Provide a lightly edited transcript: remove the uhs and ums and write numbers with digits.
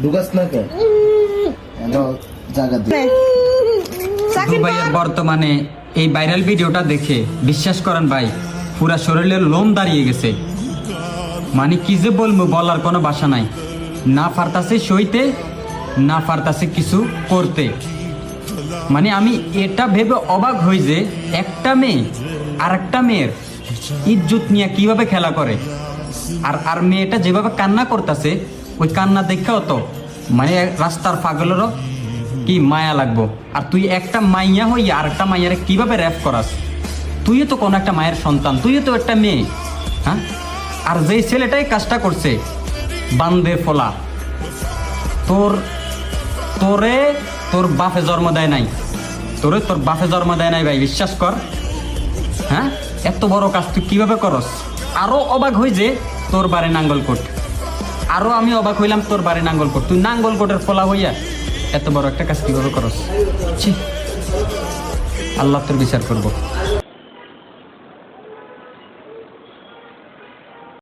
ঢুকাস না কে জায়গা দিয়ে ভাইয়ের বর্তমানে এই ভাইরাল ভিডিওটা দেখে বিশ্বাস করেন ভাই পুরা শরীরের লোম দাঁড়িয়ে গেছে। মানে কি যে বলবো, বলার কোনো ভাষা নাই। না পারতাছে সইতে, না পারতাছে কিছু করতে। মানে আমি এটা ভেবে অবাক হই যে একটা মেয়ে আর একটা মেয়ের ইজ্জত নিয়ে কিভাবে খেলা করে। আর মেয়েটা যেভাবে কান্না করতেছে, ওই কান্না দেখাও তো মানে রাস্তার পাগলেরও কি মায়া লাগবো। আর তুই একটা মাইয়া হইয়া আর একটা মাইয়ারে কিভাবে র্যাপ করাস? তুইও তো কোনো একটা মায়ের সন্তান, তুইও তো একটা মেয়ে। হ্যাঁ, আর যেই ছেলেটাই কাজটা করছে বান্দে ফোলা, তোরে তোর বাপে জন্ম দেয় নাই, তোর বাপে জন্ম দেয় নাই ভাই, বিশ্বাস কর। হ্যাঁ, এত বড় কাজ তুই কিভাবে করস? আরো অবাক হই যে তোর বাড়ি নাঙ্গলকোট, আরো আমি অবাক হইলাম তোর বাড়ি নাঙ্গলকোট, তুই নাঙ্গলকোটের ফলা হইয়া এত বড় একটা কাজ কিভাবে করস? ছি, আল্লাহ তোর বিচার করবো।